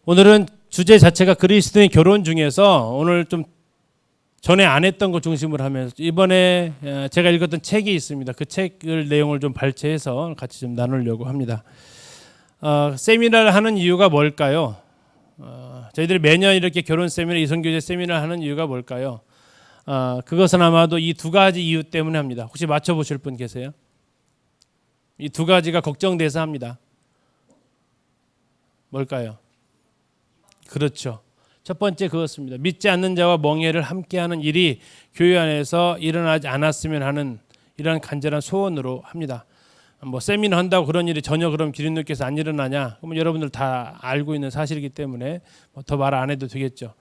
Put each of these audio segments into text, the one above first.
오늘은 주제 자체가 그리스도인 결혼 중에서 오늘 좀 전에 안 했던 거 중심으로 하면서 이번에 제가 읽었던 책이 있습니다. 그 책을 내용을 좀 발췌해서 같이 좀 나누려고 합니다. 세미나를 하는 이유가 뭘까요? 저희들이 매년 이렇게 결혼 세미나, 이성교제 세미나를 하는 이유가 뭘까요? 그것은 아마도 이 두 가지 이유 때문에 합니다. 혹시 맞춰보실 분 계세요? 이 두 가지가 걱정돼서 합니다. 뭘까요? 그렇죠. 첫 번째 그것입니다. 믿지 않는 자와 멍에를 함께하는 일이 교회 안에서 일어나지 않았으면 하는 이런 간절한 소원으로 합니다. 뭐 세미나 한다고 그런 일이 전혀 그럼 기린누께서 안 일어나냐? 그러면 여러분들 다 알고 있는 사실이기 때문에 더 말 안 해도 되겠죠.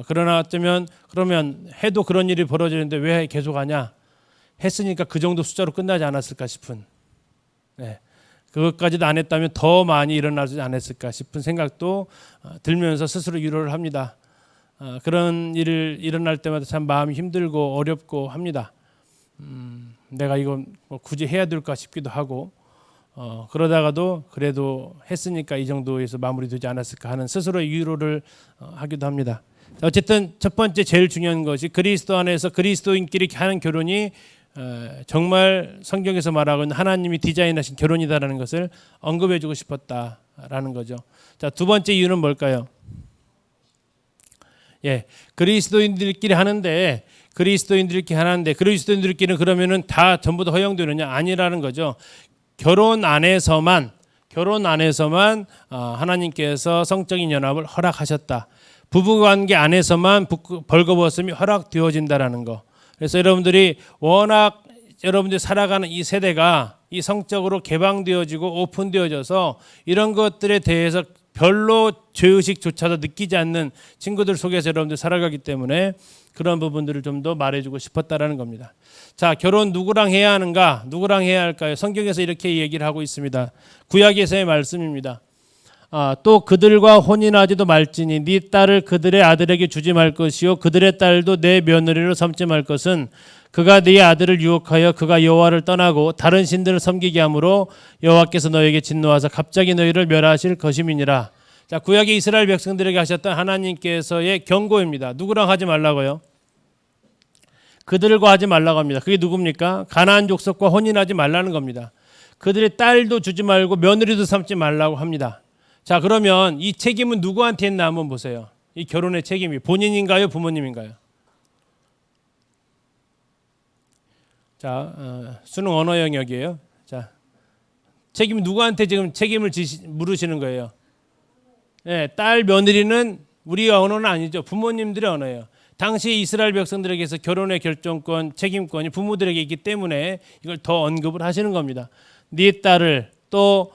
그러나 어쩌면 그러면 해도 그런 일이 벌어지는데 왜 계속 하냐? 했으니까 그 정도 숫자로 끝나지 않았을까 싶은. 네. 그것까지도 안 했다면 더 많이 일어나지 않았을까 싶은 생각도 들면서 스스로 위로를 합니다. 그런 일을 일어날 때마다 참 마음이 힘들고 어렵고 합니다. 내가 이건 뭐 굳이 해야 될까 싶기도 하고 그러다가도 그래도 했으니까 이 정도에서 마무리되지 않았을까 하는 스스로의 위로를 하기도 합니다. 어쨌든 첫 번째 제일 중요한 것이 그리스도 안에서 그리스도인끼리 하는 결혼이 정말 성경에서 말하고 있는 하나님이 디자인하신 결혼이다라는 것을 언급해주고 싶었다라는 거죠. 자, 두 번째 이유는 뭘까요? 그리스도인들끼리 하는데 그리스도인들끼리는 그러면은 다 전부 다 허용되느냐? 아니라는 거죠. 결혼 안에서만 하나님께서 성적인 연합을 허락하셨다. 부부관계 안에서만 벌거벗음이 허락되어진다라는 거. 그래서 여러분들이 워낙 여러분들이 살아가는 이 세대가 이 성적으로 개방되어지고 오픈되어져서 이런 것들에 대해서 별로 죄의식조차도 느끼지 않는 친구들 속에서 여러분들 살아가기 때문에 그런 부분들을 좀 더 말해주고 싶었다라는 겁니다. 자, 결혼 누구랑 해야 하는가? 누구랑 해야 할까요? 성경에서 이렇게 얘기를 하고 있습니다. 구약에서의 말씀입니다. 또 그들과 혼인하지도 말지니 네 딸을 그들의 아들에게 주지 말 것이요 그들의 딸도 내 며느리로 삼지 말 것은 그가 네 아들을 유혹하여 그가 여호와를 떠나고 다른 신들을 섬기게 함으로 여호와께서 너에게 진노하사 갑자기 너희를 멸하실 것임이니라. 자, 구약의 이스라엘 백성들에게 하셨던 하나님께서의 경고입니다. 누구랑 하지 말라고요? 그들과 하지 말라고 합니다. 그게 누굽니까? 가나안 족속과 혼인하지 말라는 겁니다. 그들의 딸도 주지 말고 며느리도 삼지 말라고 합니다. 자, 그러면 이 책임은 누구한테 있나 한번 보세요. 이 결혼의 책임이 본인인가요? 부모님인가요? 자, 수능 언어 영역이에요. 자, 책임 누구한테 지금 책임을 물으시는 거예요? 네, 딸 며느리는 우리 언어는 아니죠. 부모님들의 언어예요. 당시 이스라엘 백성들에게서 결혼의 결정권, 책임권이 부모들에게 있기 때문에 이걸 더 언급을 하시는 겁니다. 네 딸을 또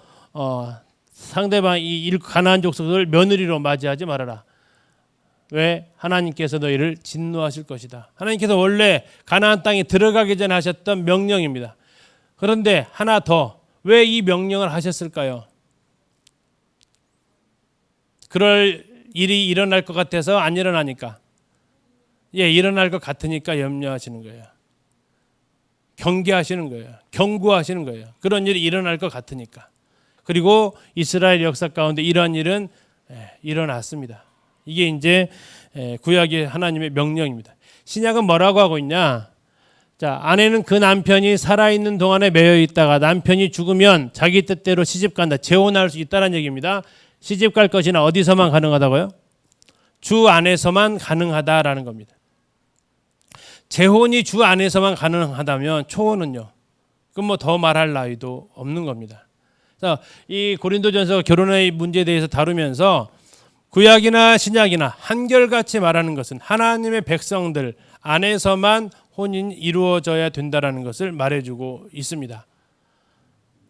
상대방 이 가나안 족속을 며느리로 맞이하지 말아라. 왜? 하나님께서 너희를 진노하실 것이다. 하나님께서 원래 가나안 땅에 들어가기 전에 하셨던 명령입니다. 그런데 하나 더, 왜 이 명령을 하셨을까요? 그럴 일이 일어날 것 같아서 안 일어나니까. 일어날 것 같으니까 염려하시는 거예요. 경계하시는 거예요. 경고하시는 거예요. 그런 일이 일어날 것 같으니까. 그리고 이스라엘 역사 가운데 이러한 일은 일어났습니다. 이게 이제 구약의 하나님의 명령입니다. 신약은 뭐라고 하고 있냐? 자, 아내는 그 남편이 살아있는 동안에 매여 있다가 남편이 죽으면 자기 뜻대로 시집간다. 재혼할 수 있다는 얘기입니다. 시집갈 것이나 어디서만 가능하다고요? 주 안에서만 가능하다라는 겁니다. 재혼이 주 안에서만 가능하다면 초혼은요? 그럼 뭐 더 말할 나위도 없는 겁니다. 이 고린도전서 결혼의 문제에 대해서 다루면서 구약이나 신약이나 한결같이 말하는 것은 하나님의 백성들 안에서만 혼인이 이루어져야 된다는 것을 말해주고 있습니다.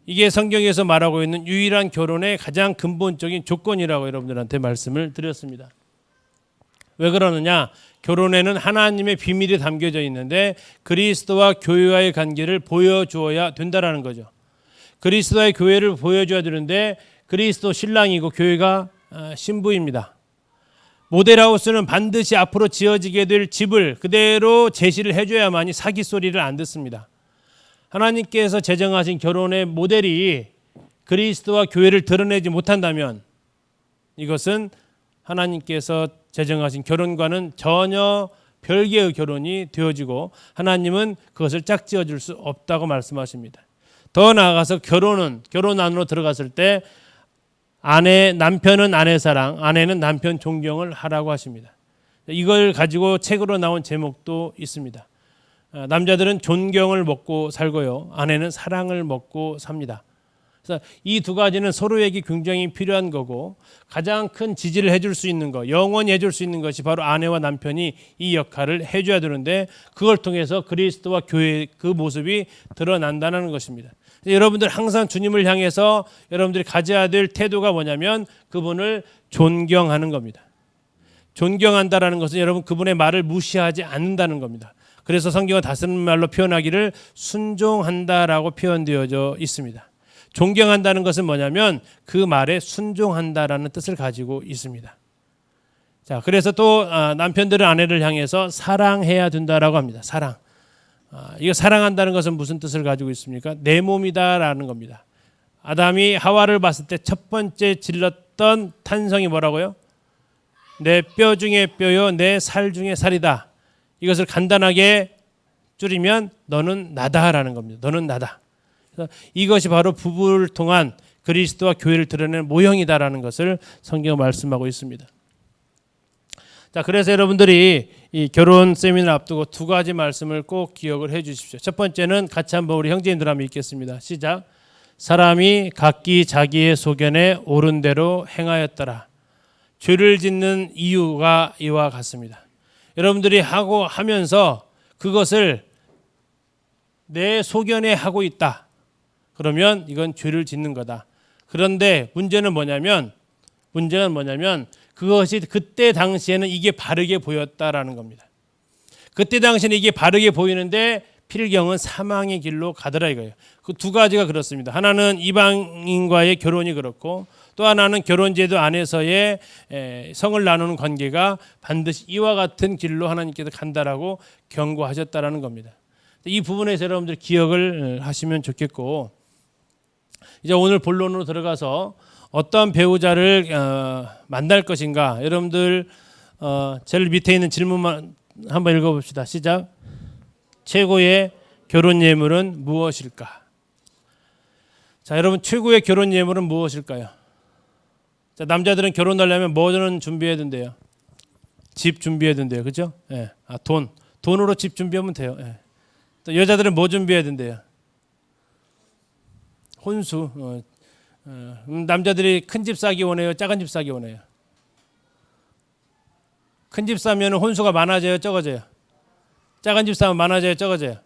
이게 성경에서 말하고 있는 유일한 결혼의 가장 근본적인 조건이라고 여러분들한테 말씀을 드렸습니다. 왜 그러느냐? 결혼에는 하나님의 비밀이 담겨져 있는데 그리스도와 교회와의 관계를 보여주어야 된다는 거죠. 그리스도의 교회를 보여줘야 되는데 그리스도 신랑이고 교회가 신부입니다. 모델하우스는 반드시 앞으로 지어지게 될 집을 그대로 제시를 해줘야만이 사기 소리를 안 듣습니다. 하나님께서 제정하신 결혼의 모델이 그리스도와 교회를 드러내지 못한다면 이것은 하나님께서 제정하신 결혼과는 전혀 별개의 결혼이 되어지고 하나님은 그것을 짝지어 줄 수 없다고 말씀하십니다. 더 나아가서 결혼 안으로 들어갔을 때 남편은 아내 사랑, 아내는 남편 존경을 하라고 하십니다. 이걸 가지고 책으로 나온 제목도 있습니다. 남자들은 존경을 먹고 살고요, 아내는 사랑을 먹고 삽니다. 그래서 이 두 가지는 서로에게 굉장히 필요한 거고, 가장 큰 지지를 해줄 수 있는 거, 영원히 해줄 수 있는 것이 바로 아내와 남편이 이 역할을 해줘야 되는데, 그걸 통해서 그리스도와 교회의 그 모습이 드러난다는 것입니다. 여러분들 항상 주님을 향해서 여러분들이 가져야 될 태도가 뭐냐면 그분을 존경하는 겁니다. 존경한다라는 것은 여러분 그분의 말을 무시하지 않는다는 겁니다. 그래서 성경은 다른 말로 표현하기를 순종한다라고 표현되어져 있습니다. 존경한다는 것은 뭐냐면 그 말에 순종한다라는 뜻을 가지고 있습니다. 자, 그래서 또 남편들은 아내를 향해서 사랑해야 된다라고 합니다. 사랑. 이거 사랑한다는 것은 무슨 뜻을 가지고 있습니까? 내 몸이다라는 겁니다. 아담이 하와를 봤을 때 첫 번째 질렀던 탄성이 뭐라고요? 내 뼈 중에 뼈요, 내 살 중에 살이다. 이것을 간단하게 줄이면 너는 나다라는 겁니다. 너는 나다. 그래서 이것이 바로 부부를 통한 그리스도와 교회를 드러내는 모형이다라는 것을 성경은 말씀하고 있습니다. 자, 그래서 여러분들이 이 결혼 세미나를 앞두고 두 가지 말씀을 꼭 기억을 해 주십시오. 첫 번째는 같이 한번 우리 형제님들 한번 읽겠습니다. 시작. 사람이 각기 자기의 소견에 옳은 대로 행하였더라. 죄를 짓는 이유가 이와 같습니다. 여러분들이 하면서 그것을 내 소견에 하고 있다. 그러면 이건 죄를 짓는 거다. 그런데 문제는 뭐냐면 그것이 그때 당시에는 이게 바르게 보였다라는 겁니다. 그때 당시에는 이게 바르게 보이는데 필경은 사망의 길로 가더라 이거예요. 그 두 가지가 그렇습니다. 하나는 이방인과의 결혼이 그렇고, 또 하나는 결혼제도 안에서의 성을 나누는 관계가 반드시 이와 같은 길로 하나님께서 간다라고 경고하셨다라는 겁니다. 이 부분에서 여러분들 기억을 하시면 좋겠고, 이제 오늘 본론으로 들어가서 어떤 배우자를 만날 것인가, 여러분들 제일 밑에 있는 질문만 한번 읽어봅시다. 시작. 최고의 결혼 예물은 무엇일까? 자, 여러분 최고의 결혼 예물은 무엇일까요? 자, 남자들은 결혼하려면 뭐는 준비해야 된대요? 집 준비해야 된대요. 그렇죠? 예. 돈으로 집 준비하면 돼요. 예. 또 여자들은 뭐 준비해야 된대요? 혼수. 남자들이 큰 집 싸기 원해요? 작은 집 싸기 원해요? 큰 집 싸면 혼수가 많아져요? 적어져요? 작은 집 사면 많아져요? 적어져요?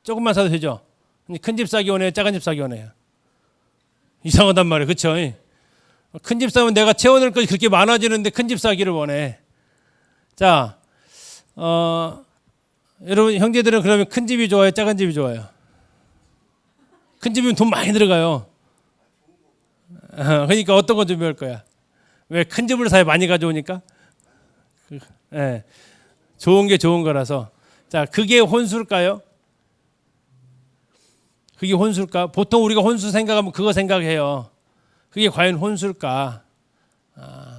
조금만 사도 되죠? 큰 집 사기 원해요? 작은 집 사기 원해요? 이상하단 말이에요. 그렇죠? 큰 집 사면 내가 채워낼 것이 그렇게 많아지는데 큰 집 사기를 원해. 자, 여러분 형제들은 그러면 큰 집이 좋아요? 작은 집이 좋아요? 큰 집이면 돈 많이 들어가요. 그러니까 어떤 거 준비할 거야? 왜? 큰 집을 사야 많이 가져오니까? 네. 좋은 게 좋은 거라서. 자, 그게 혼술까요? 그게 혼술까? 보통 우리가 혼수 생각하면 그거 생각해요. 그게 과연 혼술까?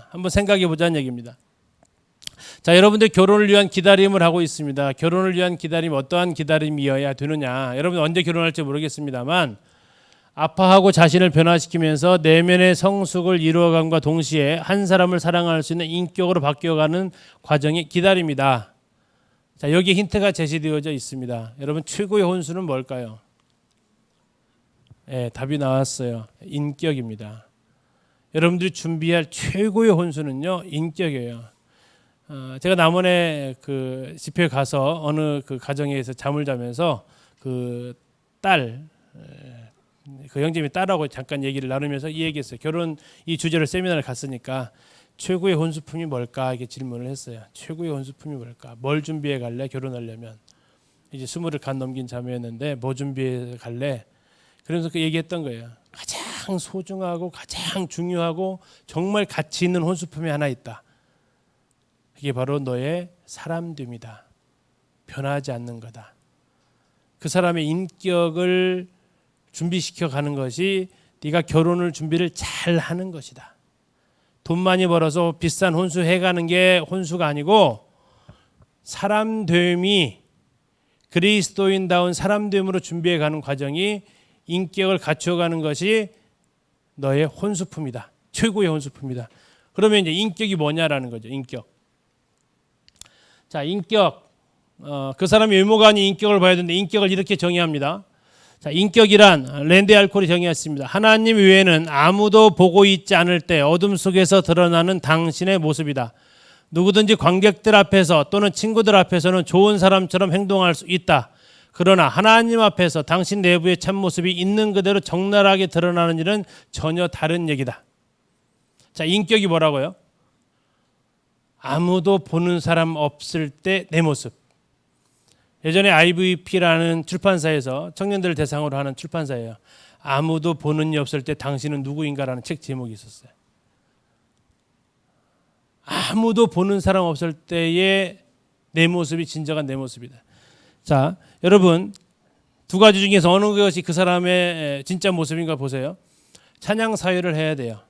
한번 생각해 보자는 얘기입니다. 자, 여러분들 결혼을 위한 기다림을 하고 있습니다. 결혼을 위한 기다림, 어떠한 기다림이어야 되느냐? 여러분 언제 결혼할지 모르겠습니다만, 아파하고 자신을 변화시키면서 내면의 성숙을 이루어감과 동시에 한 사람을 사랑할 수 있는 인격으로 바뀌어가는 과정이 기다림이다. 자, 여기 힌트가 제시되어져 있습니다. 여러분 최고의 혼수는 뭘까요? 네, 답이 나왔어요. 인격입니다. 여러분들이 준비할 최고의 혼수는요, 인격이에요. 제가 남원에 그 집회에 가서 어느 그 가정에서 잠을 자면서 그 형제님이 딸하고 잠깐 얘기를 나누면서 이 얘기했어요. 결혼 이 주제로 세미나를 갔으니까 최고의 혼수품이 뭘까 이렇게 질문을 했어요. 최고의 혼수품이 뭘까? 뭘 준비해 갈래? 결혼하려면 이제 20을 간 넘긴 자매였는데 뭐 준비해 갈래? 그러면서 그 얘기했던 거예요. 가장 소중하고 가장 중요하고 정말 가치 있는 혼수품이 하나 있다. 그게 바로 너의 사람됨이다. 변하지 않는 거다. 그 사람의 인격을 준비시켜 가는 것이 네가 결혼을 준비를 잘 하는 것이다. 돈 많이 벌어서 비싼 혼수 해가는 게 혼수가 아니고 사람됨이 그리스도인다운 사람됨으로 준비해가는 과정이 인격을 갖추어가는 것이 너의 혼수품이다. 최고의 혼수품이다. 그러면 이제 인격이 뭐냐라는 거죠. 인격. 자, 인격. 그 사람의 외모가 아닌 인격을 봐야 되는데 인격을 이렇게 정의합니다. 자, 인격이란 랜드 알콜이 정의했습니다. 하나님 외에는 아무도 보고 있지 않을 때 어둠 속에서 드러나는 당신의 모습이다. 누구든지 관객들 앞에서 또는 친구들 앞에서는 좋은 사람처럼 행동할 수 있다. 그러나 하나님 앞에서 당신 내부의 참모습이 있는 그대로 적나라하게 드러나는 일은 전혀 다른 얘기다. 자, 인격이 뭐라고요? 아무도 보는 사람 없을 때 내 모습. 예전에 IVP라는 출판사에서 청년들을 대상으로 하는 출판사예요. 아무도 보는 이 없을 때 당신은 누구인가라는 책 제목이 있었어요. 아무도 보는 사람 없을 때의 내 모습이 진정한 내 모습이다. 자, 여러분 두 가지 중에서 어느 것이 그 사람의 진짜 모습인가 보세요. 찬양 사회를 해야 돼요.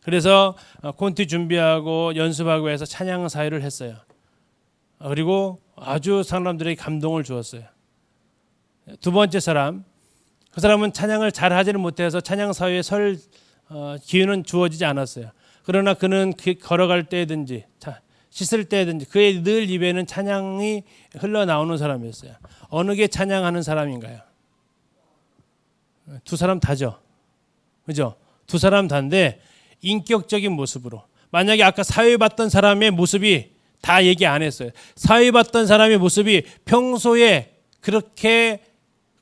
그래서 콘티 준비하고 연습하고 해서 찬양 사회를 했어요. 그리고 아주 사람들에게 감동을 주었어요. 두 번째 사람, 그 사람은 찬양을 잘 하지는 못해서 찬양 사회에 설 기회는 주어지지 않았어요. 그러나 그는 걸어갈 때든지 씻을 때든지 그의 늘 입에는 찬양이 흘러나오는 사람이었어요. 어느 게 찬양하는 사람인가요? 두 사람 다죠. 그죠? 두 사람 다인데 인격적인 모습으로. 만약에 아까 사회 봤던 사람의 모습이 다 얘기 안 했어요. 사회 봤던 사람의 모습이 평소에 그렇게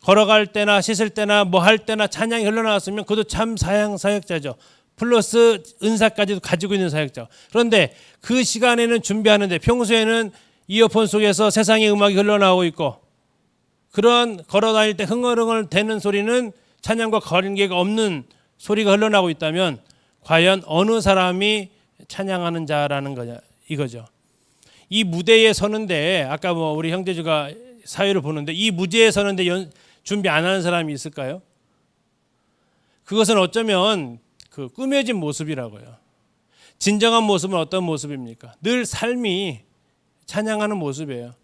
걸어갈 때나 씻을 때나 뭐 할 때나 찬양이 흘러나왔으면 그것도 참 사역자죠. 플러스 은사까지도 가지고 있는 사역자. 그런데 그 시간에는 준비하는데 평소에는 이어폰 속에서 세상의 음악이 흘러나오고 있고 그런 걸어다닐 때 흥얼흥얼 대는 소리는 찬양과 관계가 없는 소리가 흘러나오고 있다면 과연 어느 사람이 찬양하는 자라는 거냐 이거죠. 이 무대에 서는데 아까 뭐 우리 형제주가 사회를 보는데 이 무대에 서는데 준비 안 하는 사람이 있을까요? 그것은 어쩌면 그 꾸며진 모습이라고요. 진정한 모습은 어떤 모습입니까? 늘 삶이 찬양하는 모습이에요.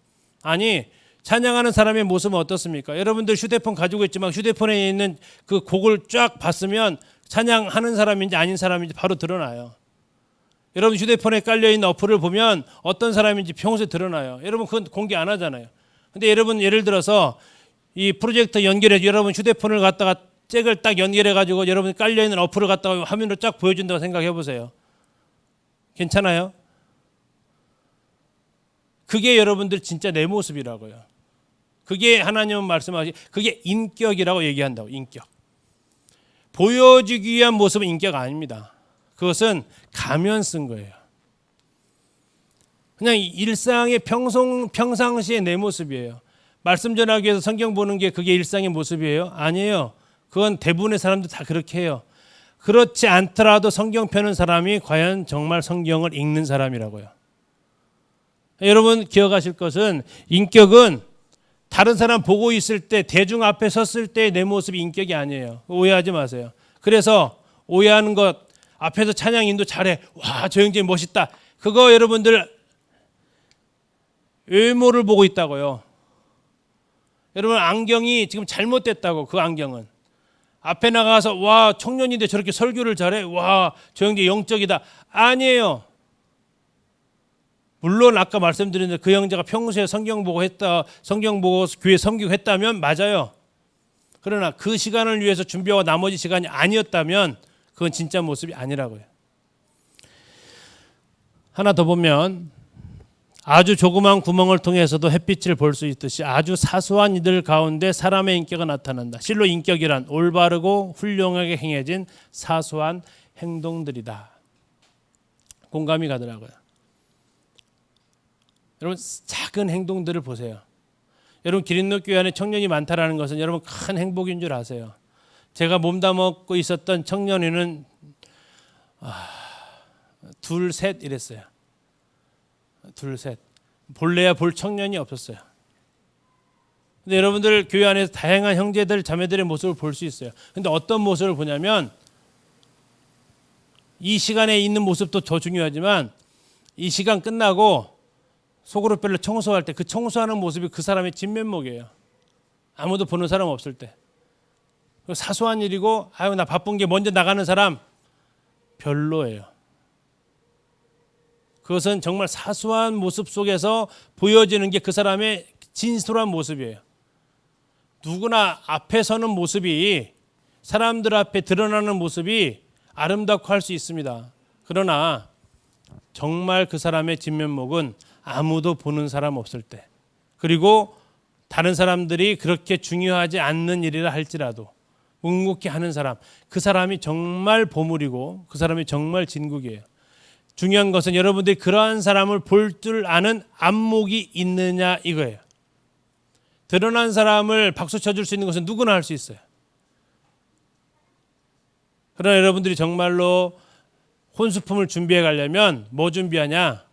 아니 찬양하는 사람의 모습은 어떻습니까? 여러분들 휴대폰 가지고 있지만 휴대폰에 있는 그 곡을 쫙 봤으면 찬양하는 사람인지 아닌 사람인지 바로 드러나요. 여러분 휴대폰에 깔려있는 어플을 보면 어떤 사람인지 평소에 드러나요. 여러분 그건 공개 안 하잖아요. 근데 여러분 예를 들어서 이 프로젝터 연결해 여러분 휴대폰을 갖다가 잭을 딱 연결해 가지고 여러분 깔려있는 어플을 갖다가 화면으로 쫙 보여준다고 생각해 보세요. 괜찮아요? 그게 여러분들 진짜 내 모습이라고요. 그게 하나님은 말씀하시 그게 인격이라고 얘기한다고. 인격. 보여주기 위한 모습은 인격 아닙니다. 그것은 가면 쓴 거예요. 그냥 일상의 평상시의 내 모습이에요. 말씀 전하기 위해서 성경 보는 게 그게 일상의 모습이에요? 아니에요. 그건 대부분의 사람들 다 그렇게 해요. 그렇지 않더라도 성경 펴는 사람이 과연 정말 성경을 읽는 사람이라고요. 여러분 기억하실 것은 인격은 다른 사람 보고 있을 때 대중 앞에 섰을 때 내 모습이 인격이 아니에요. 오해하지 마세요. 그래서 오해하는 것 앞에서 찬양 인도 잘해. 와, 저 형제 멋있다. 그거 여러분들 외모를 보고 있다고요. 여러분 안경이 지금 잘못됐다고. 그 안경은 앞에 나가서 와 청년인데 저렇게 설교를 잘해. 와, 저 형제 영적이다. 아니에요. 물론 아까 말씀드린 대로 그 형제가 평소에 성경 보고 교회 섬기고 했다면 맞아요. 그러나 그 시간을 위해서 준비하고 나머지 시간이 아니었다면 그건 진짜 모습이 아니라고요. 하나 더 보면 아주 조그만 구멍을 통해서도 햇빛을 볼 수 있듯이 아주 사소한 이들 가운데 사람의 인격이 나타난다. 실로 인격이란 올바르고 훌륭하게 행해진 사소한 행동들이다. 공감이 가더라고요. 여러분 작은 행동들을 보세요. 여러분 기린노교회 안에 청년이 많다라는 것은 여러분 큰 행복인 줄 아세요. 제가 몸담고 있었던 청년회는 둘, 셋 이랬어요. 둘, 셋. 볼래야 볼 청년이 없었어요. 근데 여러분들 교회 안에서 다양한 형제들, 자매들의 모습을 볼 수 있어요. 근데 어떤 모습을 보냐면 이 시간에 있는 모습도 더 중요하지만 이 시간 끝나고 속으로 별로 청소할 때 그 청소하는 모습이 그 사람의 진면목이에요. 아무도 보는 사람 없을 때. 사소한 일이고 아유 나 바쁜 게 먼저 나가는 사람 별로예요. 그것은 정말 사소한 모습 속에서 보여지는 게 그 사람의 진솔한 모습이에요. 누구나 앞에 서는 모습이 사람들 앞에 드러나는 모습이 아름답고 할 수 있습니다. 그러나 정말 그 사람의 진면목은 아무도 보는 사람 없을 때, 그리고 다른 사람들이 그렇게 중요하지 않는 일이라 할지라도 묵묵히 하는 사람, 그 사람이 정말 보물이고 그 사람이 정말 진국이에요. 중요한 것은 여러분들이 그러한 사람을 볼 줄 아는 안목이 있느냐 이거예요. 드러난 사람을 박수 쳐줄 수 있는 것은 누구나 할 수 있어요. 그러나 여러분들이 정말로 혼수품을 준비해 가려면 뭐 준비하냐?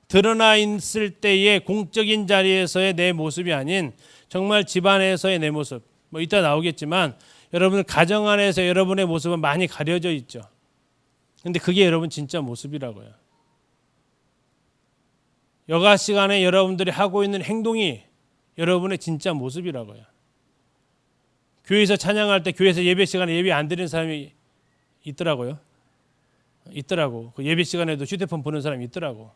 드러나 있을 때의 공적인 자리에서의 내 모습이 아닌 정말 집안에서의 내 모습. 뭐 이따 나오겠지만 여러분 가정 안에서 여러분의 모습은 많이 가려져 있죠. 근데 그게 여러분 진짜 모습이라고요. 여가 시간에 여러분들이 하고 있는 행동이 여러분의 진짜 모습이라고요. 교회에서 찬양할 때 교회에서 예배 시간에 예배 안 드리는 사람이 있더라고요. 그 예배 시간에도 휴대폰 보는 사람이 있더라고.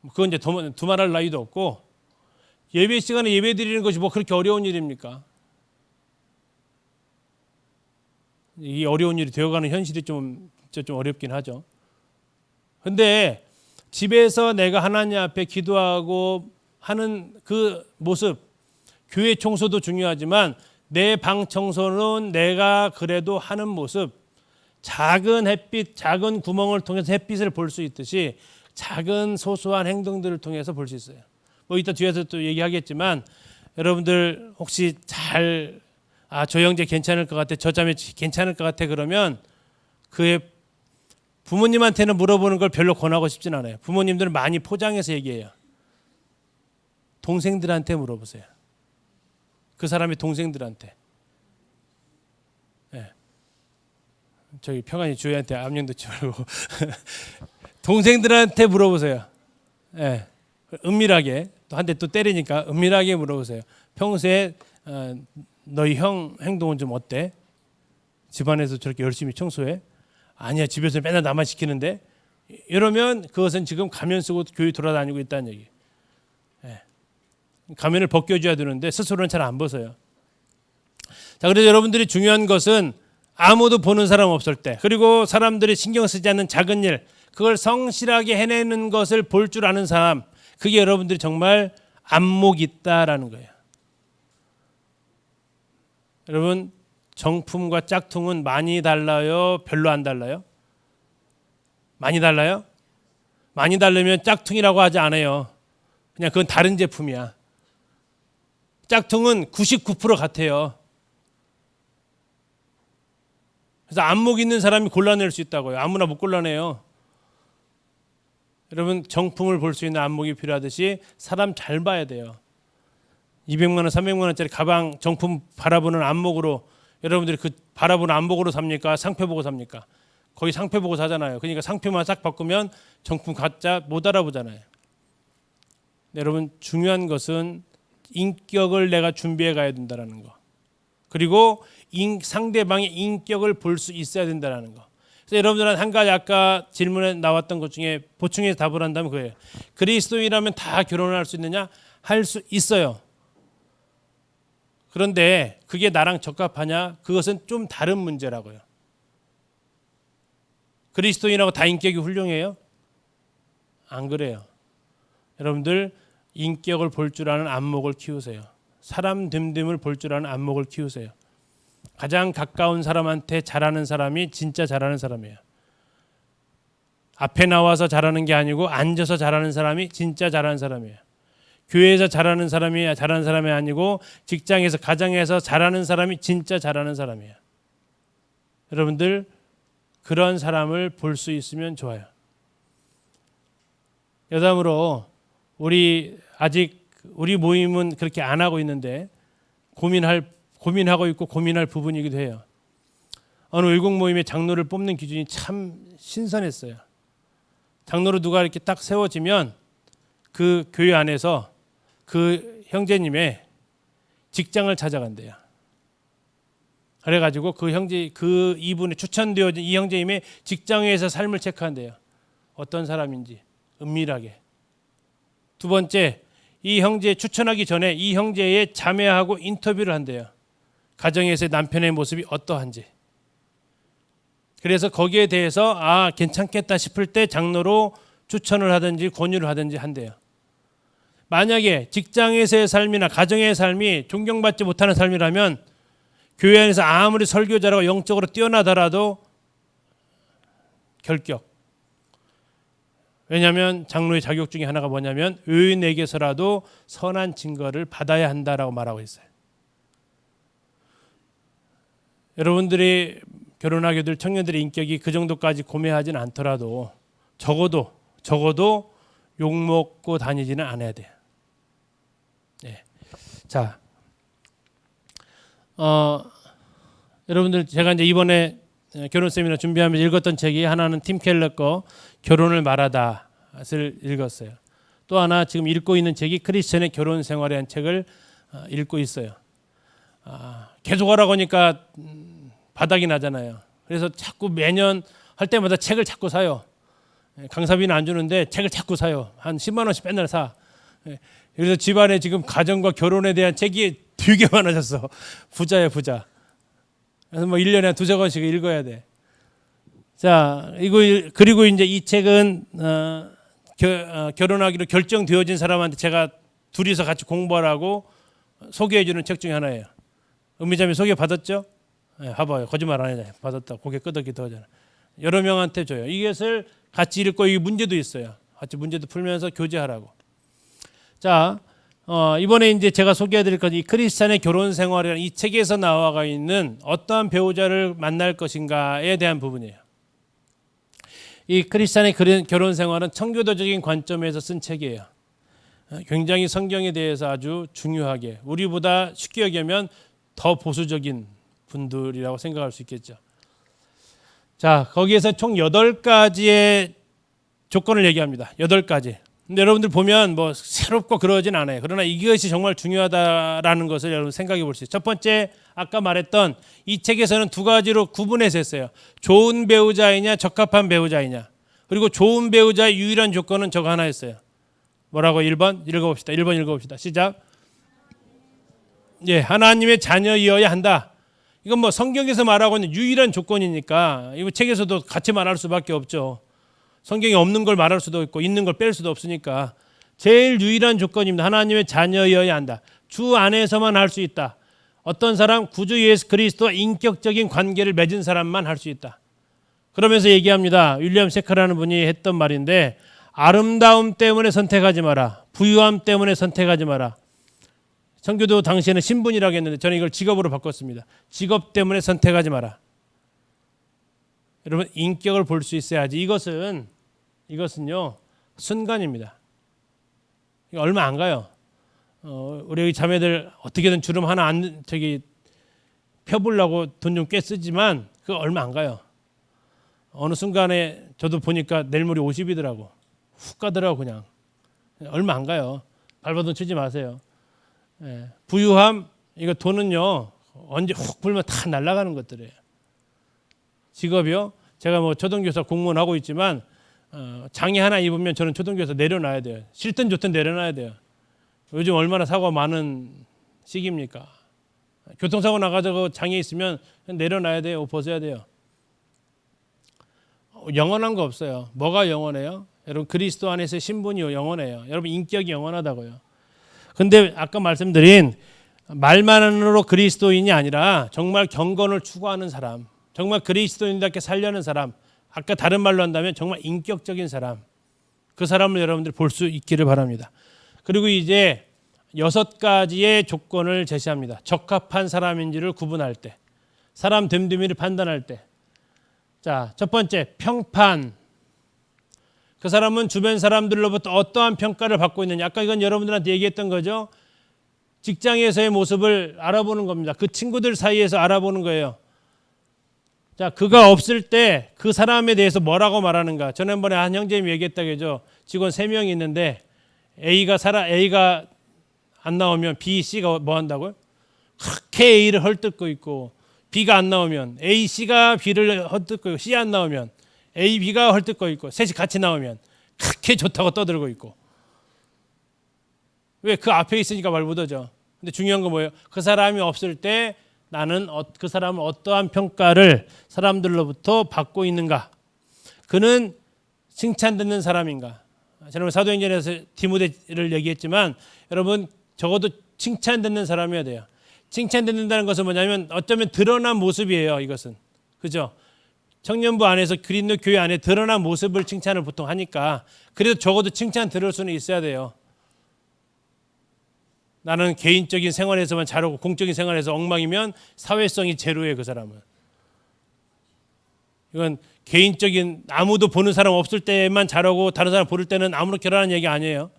그건 이제 두말할 나위도 없고 예배 시간에 예배 드리는 것이 뭐 그렇게 어려운 일입니까? 이 어려운 일이 되어가는 현실이 좀 어렵긴 하죠. 근데 집에서 내가 하나님 앞에 기도하고 하는 그 모습, 교회 청소도 중요하지만 내 방 청소는 내가 그래도 하는 모습, 작은 햇빛, 작은 구멍을 통해서 햇빛을 볼 수 있듯이 작은 소소한 행동들을 통해서 볼 수 있어요. 뭐 이따 뒤에서 또 얘기하겠지만 여러분들 혹시 저 형제 괜찮을 것 같아, 저 자매 괜찮을 것 같아 그러면 그의 부모님한테는 물어보는 걸 별로 권하고 싶진 않아요. 부모님들은 많이 포장해서 얘기해요. 동생들한테 물어보세요. 그 사람의 동생들한테. 네. 저기 평안히 주희한테 압력 넣지 말고 동생들한테 물어보세요. 네. 은밀하게 또 한 대 또 때리니까 은밀하게 물어보세요. 평소에 너희 형 행동은 좀 어때? 집안에서 저렇게 열심히 청소해? 아니야, 집에서 맨날 나만 시키는데? 이러면 그것은 지금 가면 쓰고 교회 돌아다니고 있다는 얘기. 네. 가면을 벗겨줘야 되는데 스스로는 잘 안 벗어요. 자, 그래서 여러분들이 중요한 것은 아무도 보는 사람 없을 때, 그리고 사람들이 신경 쓰지 않는 작은 일, 그걸 성실하게 해내는 것을 볼 줄 아는 사람, 그게 여러분들이 정말 안목이 있다라는 거예요. 여러분, 정품과 짝퉁은 많이 달라요? 별로 안 달라요? 많이 달라요? 많이 다르면 짝퉁이라고 하지 않아요. 그냥 그건 다른 제품이야. 짝퉁은 99% 같아요. 그래서 안목 있는 사람이 골라낼 수 있다고요. 아무나 못 골라내요. 여러분, 정품을 볼 수 있는 안목이 필요하듯이 사람 잘 봐야 돼요. 200만 원, 300만 원짜리 가방 정품 바라보는 안목으로 여러분들이 그 바라보는 안목으로 삽니까? 상표 보고 삽니까? 거의 상표 보고 사잖아요. 그러니까 상표만 싹 바꾸면 정품 가짜 못 알아보잖아요. 여러분, 중요한 것은 인격을 내가 준비해 가야 된다는 거. 그리고 상대방의 인격을 볼 수 있어야 된다는 거. 그래서 여러분들은 한 가지 아까 질문에 나왔던 것 중에 보충해서 답을 한다면 그거예요. 그리스도인이라면 다 결혼할 수 있느냐? 할 수 있어요. 그런데 그게 나랑 적합하냐? 그것은 좀 다른 문제라고요. 그리스도인하고 다 인격이 훌륭해요? 안 그래요. 여러분들 인격을 볼 줄 아는 안목을 키우세요. 사람 됨됨을 볼 줄 아는 안목을 키우세요. 가장 가까운 사람한테 잘하는 사람이 진짜 잘하는 사람이에요. 앞에 나와서 잘하는 게 아니고 앉아서 잘하는 사람이 진짜 잘하는 사람이에요. 교회에서 잘하는 사람이 아니고 직장에서 가정에서 잘하는 사람이 진짜 잘하는 사람이에요. 여러분들 그런 사람을 볼 수 있으면 좋아요. 여담으로 아직 우리 모임은 그렇게 안 하고 있는데 고민하고 있고 고민할 부분이기도 해요. 어느 외국 모임의 장로를 뽑는 기준이 참 신선했어요. 장로로 누가 이렇게 딱 세워지면 그 교회 안에서 그 형제님의 직장을 찾아간대요. 그래가지고 이분의 추천되어진 이 형제님의 직장에서 삶을 체크한대요. 어떤 사람인지 은밀하게. 두 번째, 이 형제 추천하기 전에 이 형제의 자매하고 인터뷰를 한대요. 가정에서의 남편의 모습이 어떠한지. 그래서 거기에 대해서 괜찮겠다 싶을 때 장로로 추천을 하든지 권유를 하든지 한대요. 만약에 직장에서의 삶이나 가정의 삶이 존경받지 못하는 삶이라면 교회 안에서 아무리 설교자라고 영적으로 뛰어나더라도 결격. 왜냐하면 장로의 자격 중에 하나가 뭐냐면 의인에게서라도 선한 증거를 받아야 한다라고 말하고 있어요. 여러분들이 결혼하게 될 청년들의 인격이 그 정도까지 고매하지는 않더라도 적어도 욕먹고 다니지는 않아야 돼요. 네. 자, 여러분들 제가 이제 이번에 결혼 세미나 준비하면서 읽었던 책이 하나는 팀 켈러 거 결혼을 말하다를 읽었어요. 또 하나 지금 읽고 있는 책이 크리스천의 결혼 생활에 대한 책을 읽고 있어요. 계속 하라고 하니까 바닥이 나잖아요. 그래서 자꾸 매년 할 때마다 책을 자꾸 사요. 강사비는 안 주는데 책을 자꾸 사요. 한 10만 원씩 맨날 사. 그래서 집안에 지금 가정과 결혼에 대한 책이 되게 많아졌어. 부자야 부자. 그래서 뭐 1년에 한 두세 권씩 읽어야 돼. 자, 그리고 이제 이 책은 결혼하기로 결정되어진 사람한테 제가 둘이서 같이 공부하라고 소개해주는 책 중에 하나예요. 은미자매 소개 받았죠? 네, 봐봐요. 거짓말 안 해요. 받았다. 고개 끄덕이 하잖아. 여러 명한테 줘요. 이것을 같이 읽고 이 문제도 있어요. 같이 문제도 풀면서 교제하라고. 자, 이번에 이제 제가 소개해드릴 건 이 크리스찬의 결혼 생활이라는 이 책에서 나와가 있는 어떠한 배우자를 만날 것인가에 대한 부분이에요. 이 크리스찬의 결혼 생활은 청교도적인 관점에서 쓴 책이에요. 굉장히 성경에 대해서 아주 중요하게 우리보다 쉽게 얘기하면 더 보수적인 분들이라고 생각할 수 있겠죠. 자, 거기에서 총 8가지의 조건을 얘기합니다. 8가지. 근데 여러분들 보면 뭐 새롭고 그러진 않아요. 그러나 이것이 정말 중요하다라는 것을 여러분 생각해 볼 수 있어요. 첫 번째, 아까 말했던 이 책에서는 2가지로 구분해서 했어요. 좋은 배우자이냐 적합한 배우자이냐. 그리고 좋은 배우자의 유일한 조건은 저거 하나였어요. 뭐라고? 1번 읽어봅시다. 1번 읽어봅시다. 시작. 예, 하나님의 자녀이어야 한다. 이건 뭐 성경에서 말하고 있는 유일한 조건이니까 이 책에서도 같이 말할 수밖에 없죠. 성경에 없는 걸 말할 수도 있고 있는 걸 뺄 수도 없으니까 제일 유일한 조건입니다. 하나님의 자녀이어야 한다. 주 안에서만 할 수 있다. 어떤 사람 구주 예수 그리스도와 인격적인 관계를 맺은 사람만 할 수 있다. 그러면서 얘기합니다. 윌리엄 세커라는 분이 했던 말인데 아름다움 때문에 선택하지 마라. 부유함 때문에 선택하지 마라. 청교도 당시에는 신분이라고 했는데 저는 이걸 직업으로 바꿨습니다. 직업 때문에 선택하지 마라. 여러분 인격을 볼 수 있어야지. 이것은요 순간입니다. 얼마 안 가요. 우리 자매들 어떻게든 주름 하나 펴보려고 돈 좀 꽤 쓰지만 그거 얼마 안 가요. 어느 순간에 저도 보니까 내일모레 50이더라고. 훅 가더라고 그냥. 얼마 안 가요. 발버둥 치지 마세요. 예. 부유함 이거 돈은요 언제 훅 불면 다 날아가는 것들이에요. 직업이요. 제가 뭐 초등교사 공무원 하고 있지만 장애 하나 입으면 저는 초등교사 내려놔야 돼요. 싫든 좋든 내려놔야 돼요. 요즘 얼마나 사고가 많은 시기입니까? 교통사고 나가지고 장애 있으면 내려놔야 돼요. 옷 벗어야 돼요. 영원한 거 없어요. 뭐가 영원해요? 여러분 그리스도 안에서의 신분이 영원해요. 여러분 인격이 영원하다고요. 근데 아까 말씀드린 말만으로 그리스도인이 아니라 정말 경건을 추구하는 사람, 정말 그리스도인답게 살려는 사람, 아까 다른 말로 한다면 정말 인격적인 사람, 그 사람을 여러분들 볼 수 있기를 바랍니다. 그리고 이제 6가지의 조건을 제시합니다. 적합한 사람인지를 구분할 때, 사람 됨됨이를 판단할 때. 자, 첫 번째 평판. 그 사람은 주변 사람들로부터 어떠한 평가를 받고 있느냐. 아까 이건 여러분들한테 얘기했던 거죠. 직장에서의 모습을 알아보는 겁니다. 그 친구들 사이에서 알아보는 거예요. 자, 그가 없을 때 그 사람에 대해서 뭐라고 말하는가? 지난번에 한 형제님이 얘기했다고 하죠. 직원 3명이 있는데 A가 안 나오면 B, C가 뭐 한다고요? 그렇게 A를 헐뜯고 있고, B가 안 나오면 A, C가 B를 헐뜯고 있고, C 안 나오면 A, B가 헐뜯고 있고, 셋이 같이 나오면 그렇게 좋다고 떠들고 있고. 왜? 그 앞에 있으니까 말 못하죠. 근데 중요한 건 뭐예요? 그 사람이 없을 때 나는 그 사람은 어떠한 평가를 사람들로부터 받고 있는가? 그는 칭찬듣는 사람인가? 지난번 사도행전에서 디모데를 얘기했지만 여러분 적어도 칭찬듣는 사람이어야 돼요. 칭찬듣는다는 것은 뭐냐면 어쩌면 드러난 모습이에요. 이것은. 그죠? 청년부 안에서 그린도 교회 안에 드러난 모습을 칭찬을 보통 하니까 그래도 적어도 칭찬 들을 수는 있어야 돼요. 나는 개인적인 생활에서만 잘하고 공적인 생활에서 엉망이면 사회성이 제로예요. 그 사람은. 이건 개인적인 아무도 보는 사람 없을 때만 잘하고 다른 사람 부를 때는 아무렇게라는 얘기 아니에요.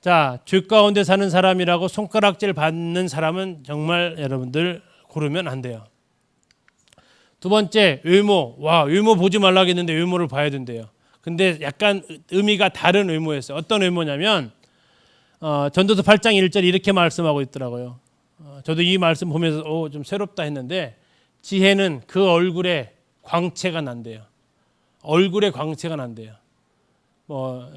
자, 죄 가운데 사는 사람이라고 손가락질 받는 사람은 정말 여러분들 고르면 안 돼요. 두 번째, 외모. 와, 외모 보지 말라고 했는데 외모를 봐야 된대요. 근데 약간 의미가 다른 외모였어요. 어떤 외모냐면 전도서 8장 1절 이렇게 말씀하고 있더라고요. 저도 이 말씀 보면서 좀 새롭다 했는데 지혜는 그 얼굴에 광채가 난대요. 얼굴에 광채가 난대요.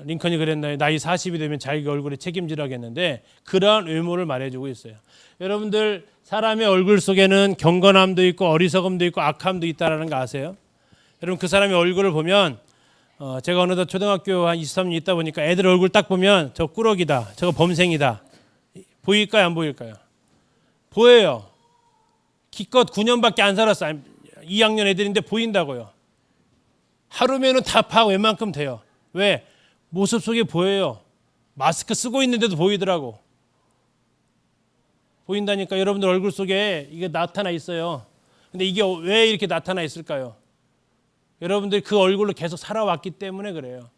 링컨이 그랬나요? 나이 40이 되면 자기 얼굴에 책임지라겠는데 그러한 외모를 말해주고 있어요. 여러분들 사람의 얼굴 속에는 경건함도 있고 어리석음도 있고 악함도 있다라는 거 아세요? 여러분 그 사람의 얼굴을 보면 제가 어느덧 초등학교 한 23년 있다 보니까 애들 얼굴 딱 보면 저 꾸러기다, 저거 범생이다. 보일까요? 안 보일까요? 보여요. 기껏 9년밖에 안 살았어. 2학년 애들인데 보인다고요. 하루면은 다 파악 웬만큼 돼요. 왜? 모습 속에 보여요. 마스크 쓰고 있는데도 보이더라고. 보인다니까. 여러분들 얼굴 속에 이게 나타나 있어요. 근데 이게 왜 이렇게 나타나 있을까요? 여러분들이 그 얼굴로 계속 살아왔기 때문에 그래요.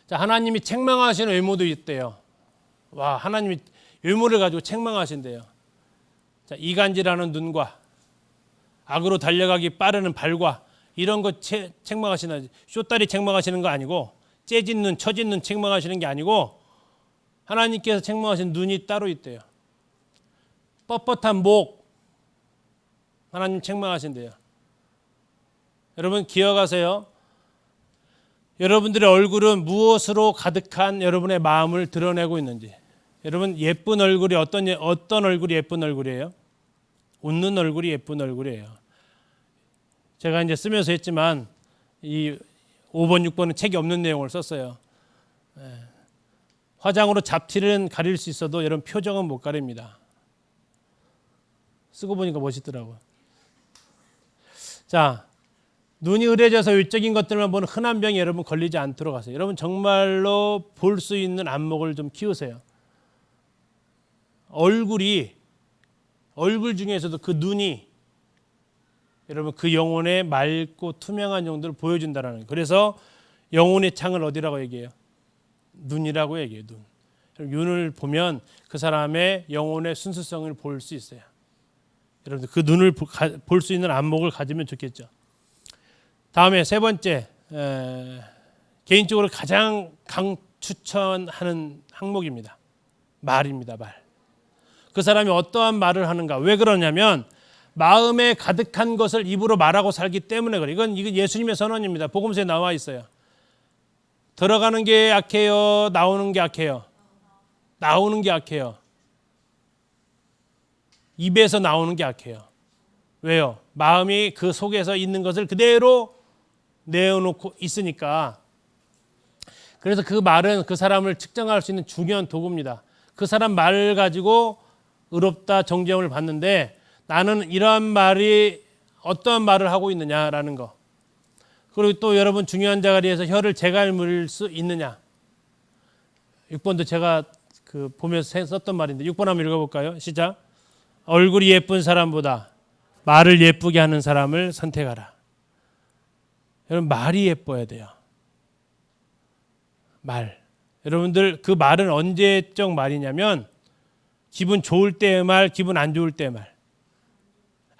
자, 하나님이 책망하시는 외모도 있대요. 와, 하나님이 외모를 가지고 책망하신대요. 자, 이간질하는 눈과 악으로 달려가기 빠르는 발과 이런 거 책망하시는, 쇼다리 책망하시는 거 아니고 째진 눈, 처진 눈 책망하시는 게 아니고 하나님께서 책망하신 눈이 따로 있대요. 뻣뻣한 목 하나님 책망하신대요. 여러분 기억하세요. 여러분들의 얼굴은 무엇으로 가득한 여러분의 마음을 드러내고 있는지. 여러분 예쁜 얼굴이 어떤 얼굴이 예쁜 얼굴이에요? 웃는 얼굴이 예쁜 얼굴이에요. 제가 이제 쓰면서 했지만 이 5번, 6번은 책이 없는 내용을 썼어요. 화장으로 잡티는 가릴 수 있어도 여러분 표정은 못 가립니다. 쓰고 보니까 멋있더라고요. 자, 눈이 흐려져서 외적인 것들만 보는 흔한 병에 여러분 걸리지 않도록 하세요. 여러분 정말로 볼 수 있는 안목을 좀 키우세요. 얼굴 중에서도 그 눈이 여러분 그 영혼의 맑고 투명한 정도를 보여준다는 거예요. 그래서 영혼의 창을 어디라고 얘기해요? 눈이라고 얘기해요. 눈을 보면 그 사람의 영혼의 순수성을 볼 수 있어요. 여러분들 그 눈을 볼 수 있는 안목을 가지면 좋겠죠. 다음에 세 번째, 개인적으로 가장 추천하는 항목입니다. 말입니다. 말. 그 사람이 어떠한 말을 하는가. 왜 그러냐면 마음에 가득한 것을 입으로 말하고 살기 때문에 그래요. 이건 예수님의 선언입니다. 복음서에 나와 있어요. 들어가는 게 악해요? 나오는 게 악해요? 나오는 게 악해요. 입에서 나오는 게 악해요. 왜요? 마음이 그 속에서 있는 것을 그대로 내어놓고 있으니까. 그래서 그 말은 그 사람을 측정할 수 있는 중요한 도구입니다. 그 사람 말을 가지고 의롭다 정죄함을 받는데 나는 이러한 말이 어떠한 말을 하고 있느냐라는 거. 그리고 또 여러분 중요한 자리에서 혀를 재갈물 수 있느냐. 6번도 제가 보면서 썼던 말인데 6번 한번 읽어볼까요? 시작. 얼굴이 예쁜 사람보다 말을 예쁘게 하는 사람을 선택하라. 여러분 말이 예뻐야 돼요. 말. 여러분들 그 말은 언제적 말이냐면 기분 좋을 때의 말, 기분 안 좋을 때의 말.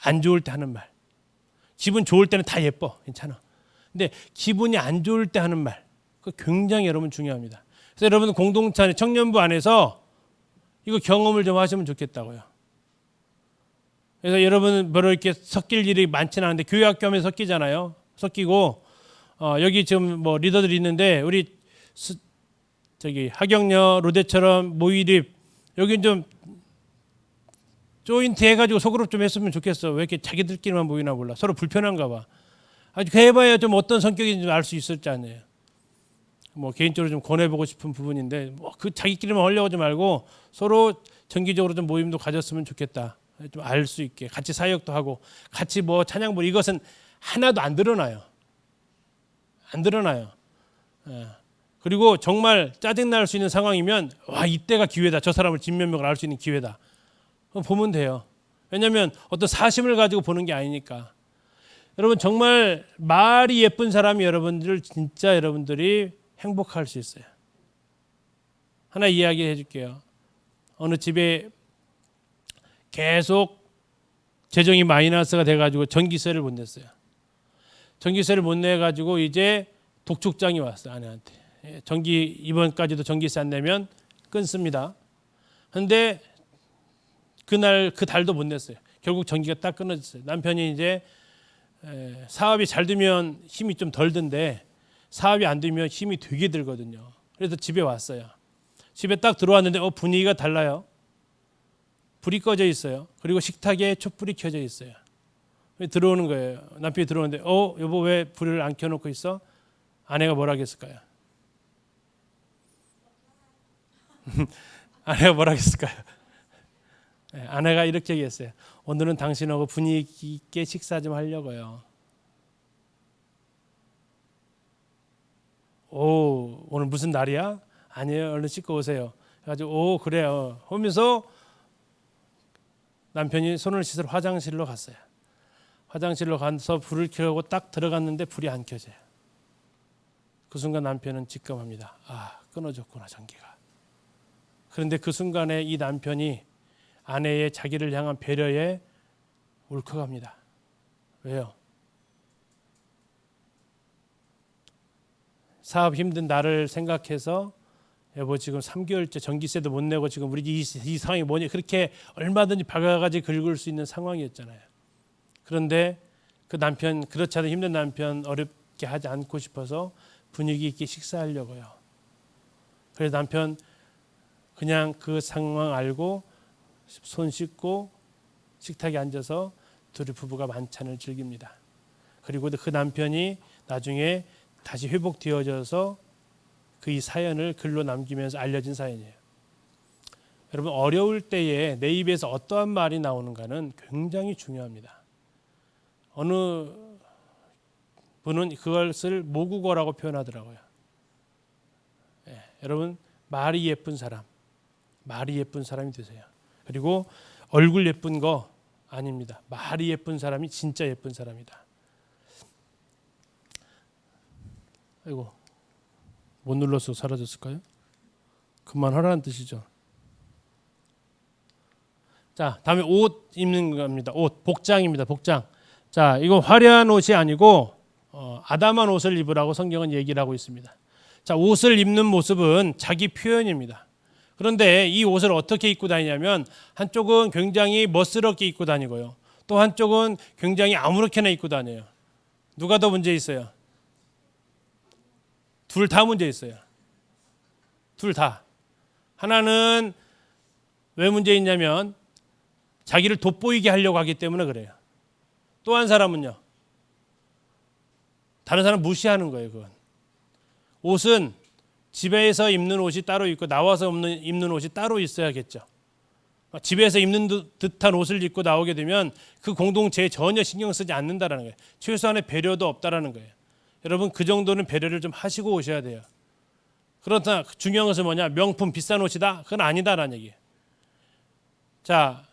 안 좋을 때 하는 말. 기분 좋을 때는 다 예뻐. 괜찮아. 근데 기분이 안 좋을 때 하는 말. 그거 굉장히 여러분 중요합니다. 그래서 여러분 공동체 안에 청년부 안에서 이거 경험을 좀 하시면 좋겠다고요. 그래서 여러분은 별로 이렇게 섞일 일이 많지는 않은데 교회 학교 하면 섞이잖아요. 섞이고 여기 지금 뭐 리더들이 있는데 우리 저기 하경녀 로데처럼 모이립 여기 좀 조인트 해가지고 소그룹 좀 했으면 좋겠어. 왜 이렇게 자기들끼리만 모이나 몰라. 서로 불편한가 봐. 아주 해봐야 좀 어떤 성격인지 알 수 있을 줄 아네요. 뭐 개인적으로 좀 권해보고 싶은 부분인데 뭐 그 자기끼리만 하려고 하지 말고 서로 정기적으로 좀 모임도 가졌으면 좋겠다. 좀 알 수 있게 같이 사역도 하고 같이 뭐 찬양 부르고 이것은 하나도 안 드러나요. 안 드러나요. 예. 그리고 정말 짜증날 수 있는 상황이면 와 이때가 기회다. 저 사람을 진면목을 알 수 있는 기회다. 보면 돼요. 왜냐하면 어떤 사심을 가지고 보는 게 아니니까. 여러분 정말 말이 예쁜 사람이 여러분들 진짜 여러분들이 행복할 수 있어요. 하나 이야기해 줄게요. 어느 집에 계속 재정이 마이너스가 돼가지고 전기세를 못 냈어요. 전기세를 못 내가지고 이제 독촉장이 왔어요. 아내한테. 전기 이번까지도 전기세 안 내면 끊습니다. 그런데 그날 그 달도 못 냈어요. 결국 전기가 딱 끊어졌어요. 남편이 이제 사업이 잘 되면 힘이 좀 덜 든데 사업이 안 되면 힘이 되게 들거든요. 그래서 집에 왔어요. 집에 딱 들어왔는데 분위기가 달라요. 불이 꺼져 있어요. 그리고 식탁에 촛불이 켜져 있어요. 들어오는 거예요. 남편이 들어오는데 여보 왜 불을 안 켜놓고 있어? 아내가 뭐라 했을까요? 아내가 뭐라 했을까요? 아내가 이렇게 얘기했어요. 오늘은 당신하고 분위기 있게 식사 좀 하려고요. 오늘 무슨 날이야? 아니에요. 얼른 씻고 오세요. 그래가지고 그래요. 하면서 남편이 손을 씻으러 화장실로 갔어요. 화장실로 가서 불을 켜고 딱 들어갔는데 불이 안 켜져요. 그 순간 남편은 직감합니다. 끊어졌구나 전기가. 그런데 그 순간에 이 남편이 아내의 자기를 향한 배려에 울컥합니다. 왜요? 사업 힘든 나를 생각해서 여보 지금 3개월째 전기세도 못 내고 지금 우리 이 상황이 뭐니 그렇게 얼마든지 바가지 긁을 수 있는 상황이었잖아요. 그런데 그 남편 그렇지 않은 힘든 남편 어렵게 하지 않고 싶어서 분위기 있게 식사하려고요. 그래서 남편 그냥 그 상황 알고 손 씻고 식탁에 앉아서 둘이 부부가 만찬을 즐깁니다. 그리고 그 남편이 나중에 다시 회복되어져서 그 이 사연을 글로 남기면서 알려진 사연이에요. 여러분 어려울 때에 내 입에서 어떠한 말이 나오는가는 굉장히 중요합니다. 어느 분은 그것을 모국어라고 표현하더라고요. 여러분 말이 예쁜 사람이 되세요. 그리고 얼굴 예쁜 거 아닙니다. 말이 예쁜 사람이 진짜 예쁜 사람이다. 아이고 못 눌러서 사라졌을까요? 그만하라는 뜻이죠. 자, 다음에 옷 입는 겁니다. 옷, 복장입니다. 복장. 자, 이거 화려한 옷이 아니고 아담한 옷을 입으라고 성경은 얘기를 하고 있습니다. 자, 옷을 입는 모습은 자기 표현입니다. 그런데 이 옷을 어떻게 입고 다니냐면 한쪽은 굉장히 멋스럽게 입고 다니고요. 또 한쪽은 굉장히 아무렇게나 입고 다녀요. 누가 더 문제 있어요? 둘 다 문제 있어요. 둘 다. 하나는 왜 문제 있냐면 자기를 돋보이게 하려고 하기 때문에 그래요. 또 한 사람은요. 다른 사람 무시하는 거예요. 그건. 옷은 집에서 입는 옷이 따로 있고 나와서 입는 옷이 따로 있어야겠죠. 집에서 입는 듯한 옷을 입고 나오게 되면 그 공동체에 전혀 신경 쓰지 않는다라는 거예요. 최소한의 배려도 없다라는 거예요. 여러분 그 정도는 배려를 좀 하시고 오셔야 돼요. 그렇다 중요한 것은 뭐냐? 명품 비싼 옷이다? 그건 아니다라는 얘기예요. 자,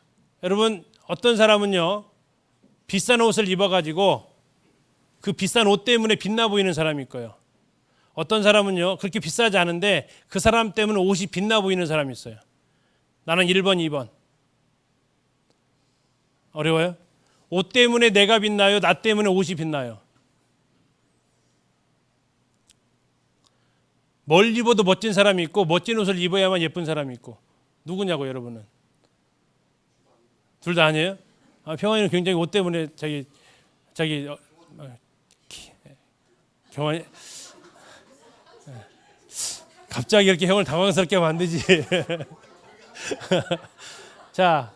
여러분 어떤 사람은요 비싼 옷을 입어가지고 그 비싼 옷 때문에 빛나 보이는 사람이 있고요. 어떤 사람은요 그렇게 비싸지 않은데 그 사람 때문에 옷이 빛나 보이는 사람이 있어요. 나는 1번, 2번. 어려워요? 옷 때문에 내가 빛나요? 나 때문에 옷이 빛나요? 뭘 입어도 멋진 사람이 있고 멋진 옷을 입어야만 예쁜 사람이 있고 누구냐고 여러분은? 둘 다 아니에요? 평안이는 굉장히 옷 때문에 자기 경환이 갑자기 이렇게 형을 당황스럽게 만들지. 자,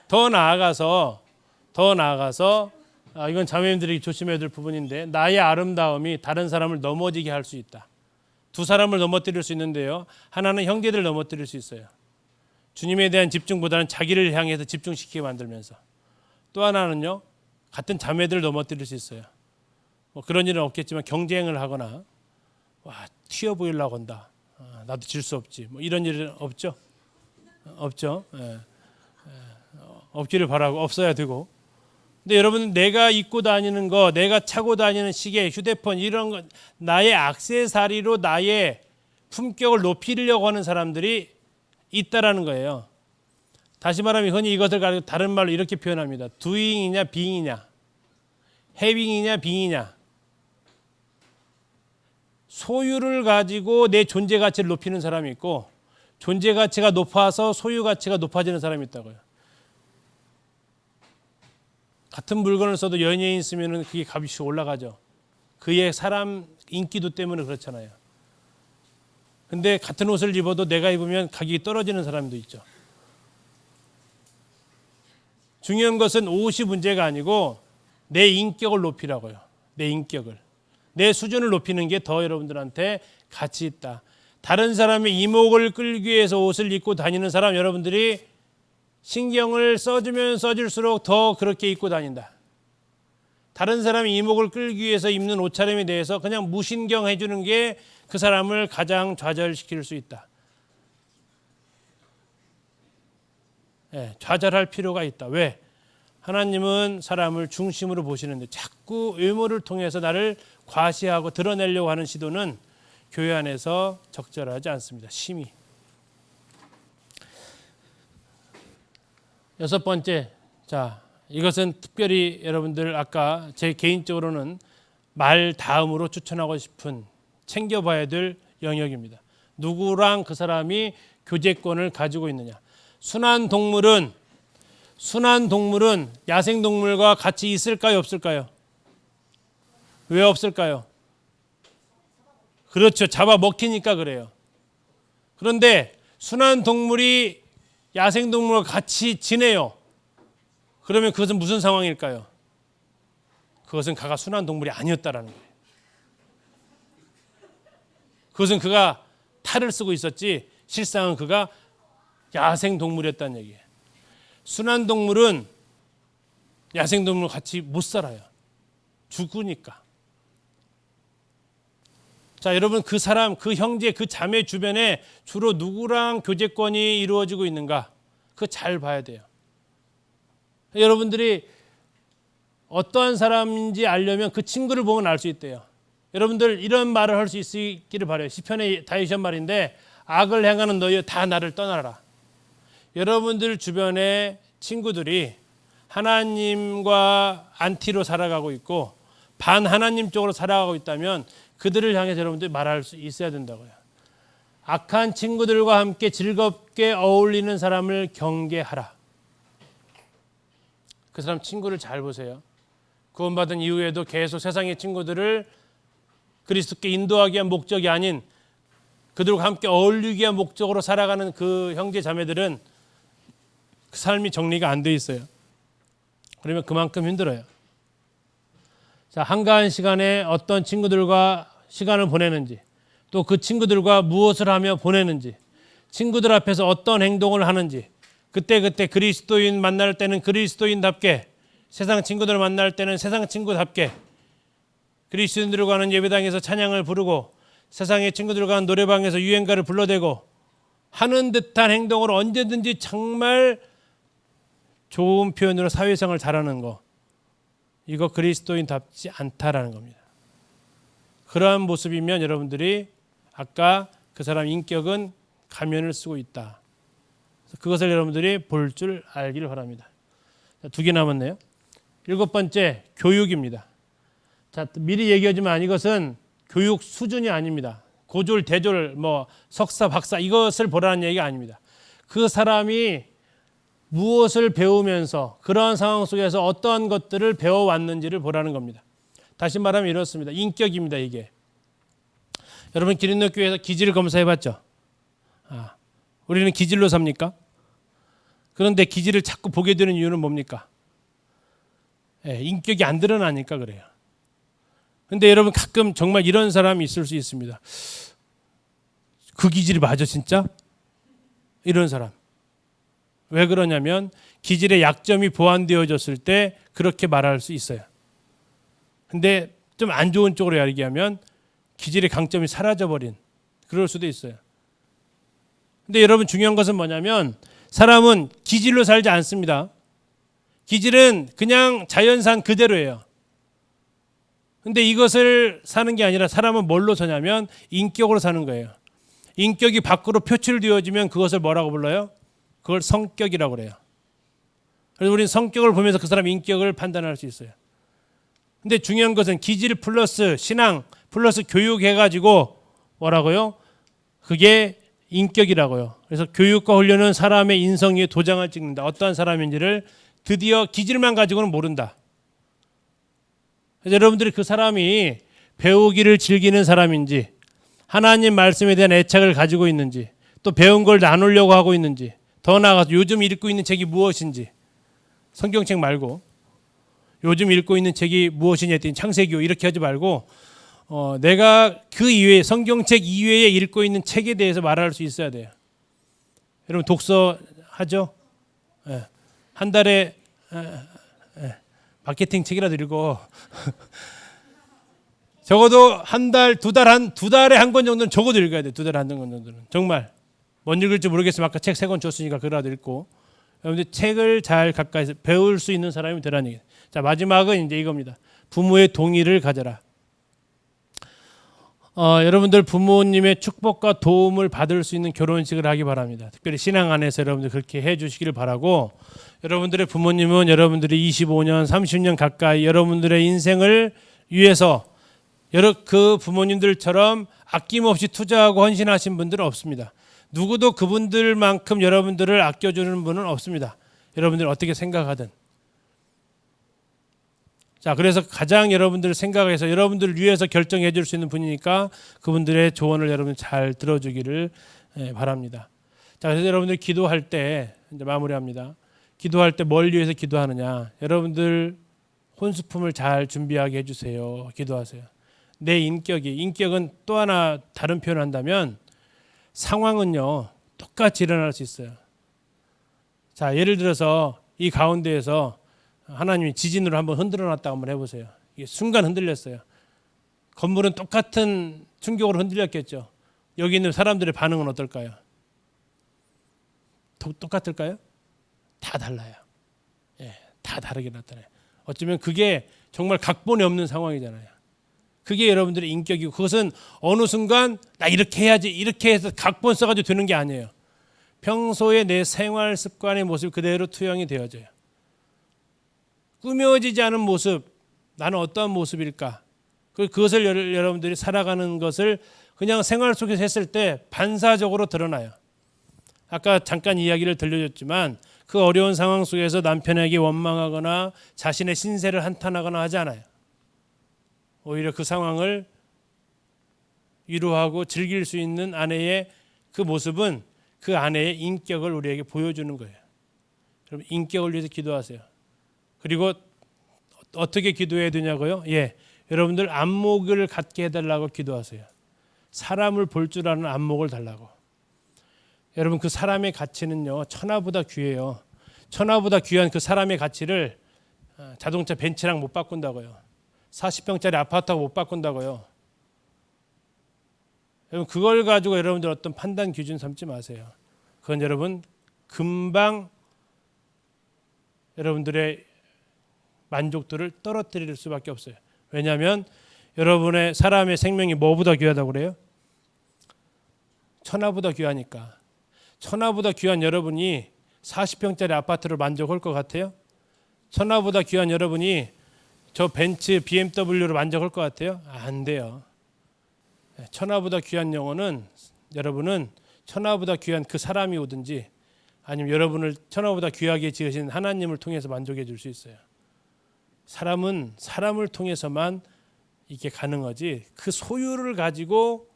더 나아가서 이건 자매님들이 조심해야 될 부분인데 나의 아름다움이 다른 사람을 넘어지게 할 수 있다. 두 사람을 넘어뜨릴 수 있는데요. 하나는 형제들을 넘어뜨릴 수 있어요. 주님에 대한 집중보다는 자기를 향해서 집중시키게 만들면서 또 하나는요. 같은 자매들을 넘어뜨릴 수 있어요. 뭐 그런 일은 없겠지만 경쟁을 하거나 튀어 보이려고 한다. 나도 질 수 없지. 뭐 이런 일은 없죠. 없죠. 없기를 바라고 없어야 되고. 근데 여러분 내가 입고 다니는 거, 내가 차고 다니는 시계, 휴대폰 이런 거 나의 액세서리로 나의 품격을 높이려고 하는 사람들이 있다라는 거예요. 다시 말하면 흔히 이것을 가지고 다른 말로 이렇게 표현합니다. doing이냐 being이냐, having이냐 being이냐. 소유를 가지고 내 존재 가치를 높이는 사람이 있고 존재 가치가 높아서 소유 가치가 높아지는 사람이 있다고요. 같은 물건을 써도 연예인 쓰면은 그게 값이 올라가죠. 그의 사람 인기도 때문에 그렇잖아요. 근데 같은 옷을 입어도 내가 입으면 가격이 떨어지는 사람도 있죠. 중요한 것은 옷이 문제가 아니고 내 인격을 높이라고요. 내 인격을. 내 수준을 높이는 게 더 여러분들한테 가치 있다. 다른 사람의 이목을 끌기 위해서 옷을 입고 다니는 사람 여러분들이 신경을 써주면 써줄수록 더 그렇게 입고 다닌다. 다른 사람의 이목을 끌기 위해서 입는 옷차림에 대해서 그냥 무신경 해주는 게 그 사람을 가장 좌절시킬 수 있다. 좌절할 필요가 있다. 왜? 하나님은 사람을 중심으로 보시는데 자꾸 외모를 통해서 나를 과시하고 드러내려고 하는 시도는 교회 안에서 적절하지 않습니다. 심히. 여섯 번째, 자 이것은 특별히 여러분들 아까 제 개인적으로는 말 다음으로 추천하고 싶은 챙겨봐야 될 영역입니다. 누구랑 그 사람이 교제권을 가지고 있느냐. 순한 동물은 야생동물과 같이 있을까요? 없을까요? 왜 없을까요? 그렇죠. 잡아먹히니까 그래요. 그런데 순한 동물이 야생동물과 같이 지내요. 그러면 그것은 무슨 상황일까요? 그것은 그가 순한 동물이 아니었다라는 거예요. 그것은 그가 탈을 쓰고 있었지 실상은 그가 야생동물이었다는 얘기예요. 순한 동물은 야생동물과 같이 못 살아요. 죽으니까. 자, 여러분 그 사람, 그 형제, 그 자매 주변에 주로 누구랑 교제권이 이루어지고 있는가? 그거 잘 봐야 돼요. 여러분들이 어떠한 사람인지 알려면 그 친구를 보면 알 수 있대요. 여러분들 이런 말을 할 수 있기를 바라요. 시편의 다윗의 말인데 악을 행하는 너희 다 나를 떠나라. 여러분들 주변에 친구들이 하나님과 안티로 살아가고 있고 반 하나님 쪽으로 살아가고 있다면 그들을 향해서 여러분들이 말할 수 있어야 된다고요. 악한 친구들과 함께 즐겁게 어울리는 사람을 경계하라. 그 사람 친구를 잘 보세요. 구원받은 이후에도 계속 세상의 친구들을 그리스도께 인도하기 위한 목적이 아닌 그들과 함께 어울리기 위한 목적으로 살아가는 그 형제 자매들은 그 삶이 정리가 안 돼 있어요. 그러면 그만큼 힘들어요. 자, 한가한 시간에 어떤 친구들과 시간을 보내는지, 또 그 친구들과 무엇을 하며 보내는지, 친구들 앞에서 어떤 행동을 하는지, 그때 그리스도인 만날 때는 그리스도인답게, 세상 친구들을 만날 때는 세상 친구답게, 그리스도인들과 하는 예배당에서 찬양을 부르고 세상의 친구들과 하는 노래방에서 유행가를 불러대고 하는 듯한 행동으로 언제든지 정말 좋은 표현으로 사회생활을 잘하는 거, 이거 그리스도인답지 않다라는 겁니다. 그러한 모습이면 여러분들이 아까 그 사람 인격은 가면을 쓰고 있다. 그것을 여러분들이 볼 줄 알기를 바랍니다. 두 개 남았네요. 7번째, 교육입니다. 자, 미리 얘기하지만 이것은 교육 수준이 아닙니다. 고졸, 대졸, 뭐 석사, 박사 이것을 보라는 얘기가 아닙니다. 그 사람이 무엇을 배우면서 그러한 상황 속에서 어떠한 것들을 배워왔는지를 보라는 겁니다. 다시 말하면 이렇습니다. 인격입니다, 이게. 여러분 기린노교회에서 기질 검사해봤죠? 우리는 기질로 삽니까? 그런데 기질을 자꾸 보게 되는 이유는 뭡니까? 인격이 안 드러나니까 그래요. 근데 여러분 가끔 정말 이런 사람이 있을 수 있습니다. 그 기질이 맞아 진짜? 이런 사람. 왜 그러냐면 기질의 약점이 보완되어졌을 때 그렇게 말할 수 있어요. 근데 좀 안 좋은 쪽으로 얘기하면 기질의 강점이 사라져버린 그럴 수도 있어요. 근데 여러분 중요한 것은 뭐냐면 사람은 기질로 살지 않습니다. 기질은 그냥 자연산 그대로예요. 근데 이것을 사는 게 아니라 사람은 뭘로 사냐면 인격으로 사는 거예요. 인격이 밖으로 표출되어지면 그것을 뭐라고 불러요? 그걸 성격이라고 그래요. 그래서 우리는 성격을 보면서 그 사람의 인격을 판단할 수 있어요. 근데 중요한 것은 기질 플러스 신앙 플러스 교육 해가지고 뭐라고요? 그게 인격이라고요. 그래서 교육과 훈련은 사람의 인성 위에 도장을 찍는다. 어떠한 사람인지를 드디어 기질만 가지고는 모른다. 그래서 여러분들이 그 사람이 배우기를 즐기는 사람인지 하나님 말씀에 대한 애착을 가지고 있는지 또 배운 걸 나누려고 하고 있는지 더 나아가서 요즘 읽고 있는 책이 무엇인지 성경책 말고 요즘 읽고 있는 책이 무엇이냐 했더니 창세기요 이렇게 하지 말고 내가 그 이외에 성경책 이외에 읽고 있는 책에 대해서 말할 수 있어야 돼요. 여러분 독서 하죠? 한 달에 마케팅 책이라도 읽어. 적어도 한 달, 두 달에 한 권 정도는 적어도 읽어야 돼. 두 달에 한 권 정도는. 정말. 뭔 읽을지 모르겠지만 아까 책 3권 줬으니까 그거라도 읽고. 여러분들 책을 잘 가까이서 배울 수 있는 사람이 되라는 얘기예요. 자, 마지막은 이제 이겁니다. 부모의 동의를 가져라. 여러분들 부모님의 축복과 도움을 받을 수 있는 결혼식을 하기 바랍니다. 특별히 신앙 안에서 여러분들 그렇게 해 주시기를 바라고 여러분들의 부모님은 여러분들이 25년, 30년 가까이 여러분들의 인생을 위해서 그 부모님들처럼 아낌없이 투자하고 헌신하신 분들은 없습니다. 누구도 그분들만큼 여러분들을 아껴주는 분은 없습니다. 여러분들 어떻게 생각하든. 자, 그래서 가장 여러분들을 생각해서 여러분들을 위해서 결정해 줄 수 있는 분이니까 그분들의 조언을 여러분 잘 들어주기를 바랍니다. 자, 그래서 여러분들 기도할 때 이제 마무리합니다. 기도할 때 뭘 위해서 기도하느냐? 여러분들 혼수품을 잘 준비하게 해주세요. 기도하세요. 내 인격은 또 하나 다른 표현을 한다면 상황은요 똑같이 일어날 수 있어요. 자, 예를 들어서 이 가운데에서 하나님이 지진으로 한번 흔들어 놨다고 한번 해보세요. 이게 순간 흔들렸어요. 건물은 똑같은 충격으로 흔들렸겠죠. 여기 있는 사람들의 반응은 어떨까요? 똑같을까요? 다 달라요. 다 다르게 나타나요. 어쩌면 그게 정말 각본이 없는 상황이잖아요. 그게 여러분들의 인격이고 그것은 어느 순간 나 이렇게 해야지 이렇게 해서 각본 써가지고 되는 게 아니에요. 평소에 내 생활 습관의 모습이 그대로 투영이 되어져요. 꾸며지지 않은 모습, 나는 어떠한 모습일까? 그것을 여러분들이 살아가는 것을 그냥 생활 속에서 했을 때 반사적으로 드러나요. 아까 잠깐 이야기를 들려줬지만 그 어려운 상황 속에서 남편에게 원망하거나 자신의 신세를 한탄하거나 하지 않아요. 오히려 그 상황을 위로하고 즐길 수 있는 아내의 그 모습은 그 아내의 인격을 우리에게 보여주는 거예요. 여러분 인격을 위해서 기도하세요. 그리고 어떻게 기도해야 되냐고요? 여러분들 안목을 갖게 해달라고 기도하세요. 사람을 볼 줄 아는 안목을 달라고. 여러분 그 사람의 가치는요 천하보다 귀해요. 천하보다 귀한 그 사람의 가치를 자동차 벤츠랑 못 바꾼다고요. 40평짜리 아파트하고 못 바꾼다고요. 여러분 그걸 가지고 여러분들 어떤 판단 기준 삼지 마세요. 그건 여러분 금방 여러분들의 만족도를 떨어뜨릴 수밖에 없어요. 왜냐하면 여러분의 사람의 생명이 뭐보다 귀하다고 그래요? 천하보다 귀하니까. 천하보다 귀한 여러분이 40평짜리 아파트를 만족할 것 같아요? 천하보다 귀한 여러분이 저 벤츠 BMW를 만족할 것 같아요? 안 돼요. 천하보다 귀한 영혼은 여러분은 천하보다 귀한 그 사람이 오든지 아니면 여러분을 천하보다 귀하게 지으신 하나님을 통해서 만족해 줄 수 있어요. 사람은 사람을 통해서만 이게 가능하지 그 소유를 가지고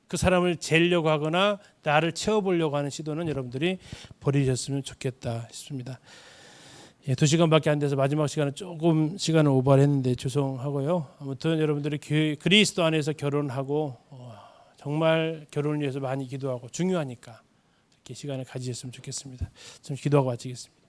그 사람을 재려고 하거나 나를 채워보려고 하는 시도는 여러분들이 버리셨으면 좋겠다 싶습니다. 2시간밖에 안 돼서 마지막 시간은 조금 시간을 오버했는데 죄송하고요. 아무튼 여러분들이 그리스도 안에서 결혼하고 정말 결혼을 위해서 많이 기도하고 중요하니까 이렇게 시간을 가지셨으면 좋겠습니다. 좀 기도하고 마치겠습니다.